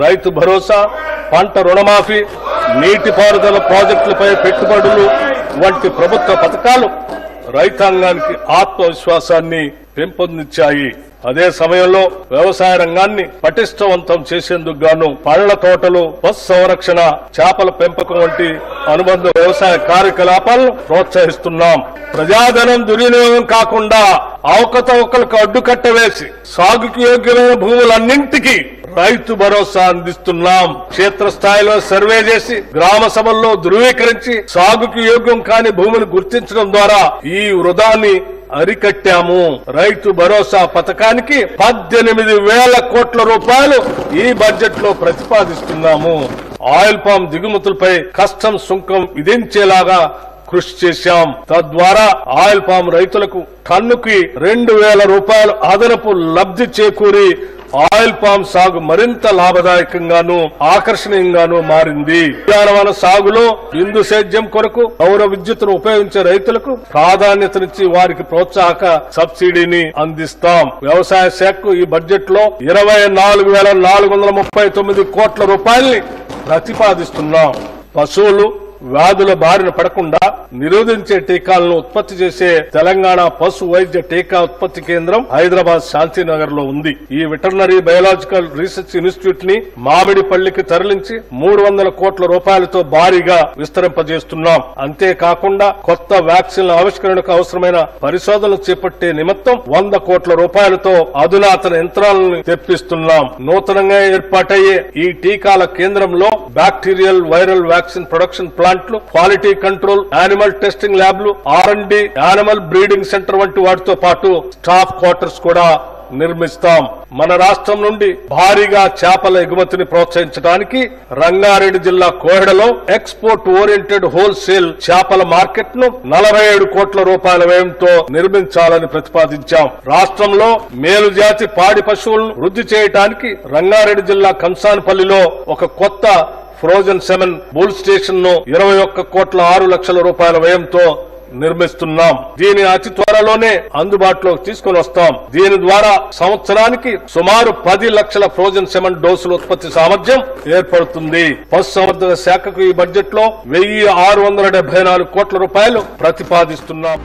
రైతు భరోసా, పంట రుణమాఫీ, నీటిపారుదల ప్రాజెక్టులపై పెట్టుబడులు వంటి ప్రభుత్వ పథకాలు రైతాంగానికి ఆత్మవిశ్వాసాన్ని పెంపొందించాయి. అదే సమయంలో వ్యవసాయ రంగాన్ని పటిష్టవంతం చేసేందుకు గాను పళ్ల తోటలు, పశు సంరక్షణ, చేపల పెంపకం వంటి అనుబంధ వ్యవసాయ కార్యకలాపాలను ప్రోత్సహిస్తున్నాం. ప్రజాధనం దుర్వినియోగం కాకుండా అవకతవకలకు అడ్డుకట్ట వేసి సాగుకు యోగ్యమైన భూములన్నింటికీ రైతు భరోసా అందిస్తున్నాం. క్షేత్రస్థాయిలో సర్వే చేసి గ్రామ సభల్లో ధృవీకరించి సాగుకు యోగ్యం కాని భూమిని గుర్తించడం ద్వారా ఈ వృధాన్ని అరికట్టాము. రైతు భరోసా పథకానికి 18,000 కోట్ల రూపాయలు ఈ బడ్జెట్ లో ప్రతిపాదిస్తున్నాము. ఆయిల్ పామ్ దిగుమతులపై కస్టమ్స్ సుంకం విధించేలాగా కృషి చేశాం. తద్వారా ఆయిల్ పామ్ రైతులకు టన్నుకి 2,000 రూపాయలు అదనపు లబ్ధి చేకూరి ఆయిల్ పామ్ సాగు మరింత లాభదాయకంగాను ఆకర్షణీయంగాను మారింది. ఉద్యానవన సాగులో బిందు సేద్యం కొరకు సౌర విద్యుత్తును ఉపయోగించే రైతులకు ప్రాధాన్యతనిచ్చి వారికి ప్రోత్సాహక సబ్సిడీని అందిస్తాం. వ్యవసాయ శాఖకు ఈ బడ్జెట్ లో 24,439 కోట్ల రూపాయల్ని ప్రతిపాదిస్తున్నాం. పశువులు వ్యాధుల బారిన పడకుండా నిరోధించే టీకాలను ఉత్పత్తి చేసే తెలంగాణ పశు వైద్య టీకా ఉత్పత్తి కేంద్రం హైదరాబాద్ శాంతినగర్ లో ఉంది. ఈ వెటర్నరీ బయోలాజికల్ రీసెర్చ్ ఇన్స్టిట్యూట్ ని మామిడిపల్లికి తరలించి 300 కోట్ల రూపాయలతో భారీగా విస్తరింపజేస్తున్నాం. అంతేకాకుండా కొత్త వ్యాక్సిన్ల ఆవిష్కరణకు అవసరమైన పరిశోధనలు చేపట్టే నిమిత్తం 100 కోట్ల రూపాయలతో అధునాతన యంత్రాలను తెప్పిస్తున్నాం. నూతనంగా ఏర్పాటయ్యే ఈ టీకాల కేంద్రంలో బ్యాక్టీరియల్ వైరల్ వ్యాక్సిన్ ప్రొడక్షన్ ప్లాంట్లు, క్వాలిటీ కంట్రోల్, యానిమల్ టెస్టింగ్ ల్యాబ్లు, R&D, యానిమల్ బ్రీడింగ్ సెంటర్ వంటి వాటితో పాటు స్టాఫ్ క్వార్టర్స్ కూడా నిర్మిస్తాం. మన రాష్ట్రం నుండి భారీగా చేపల ఎగుమతిని ప్రోత్సహించడానికి రంగారెడ్డి జిల్లా కోహెడలో ఎక్స్పోర్ట్ ఓరియంటెడ్ హోల్సేల్ చేపల మార్కెట్ ను 47 కోట్ల రూపాయల వ్యయంతో నిర్మించాలని ప్రతిపాదించాం. రాష్ట్రంలో మేలుజాతి పాడి పశువులను వృద్ధి చేయడానికి రంగారెడ్డి జిల్లా కంసాన్పల్లిలో ఒక కొత్త ఫ్రోజన్ సెమెన్ బుల్ స్టేషన్ ను 21,06,00,000 రూపాయల వ్యయంతో నిర్మిస్తున్నాం. దీని అతి త్వరలోనే అందుబాటులోకి తీసుకుని వస్తాం. దీని ద్వారా సంవత్సరానికి సుమారు 10 లక్షల ఫ్రోజన్ సెమెన్ డోసుల ఉత్పత్తి సామర్థ్యం ఏర్పడుతుంది. పశుసంవర్ధక శాఖకు ఈ బడ్జెట్ లో 1,674 కోట్ల రూపాయలు ప్రతిపాదిస్తున్నాం.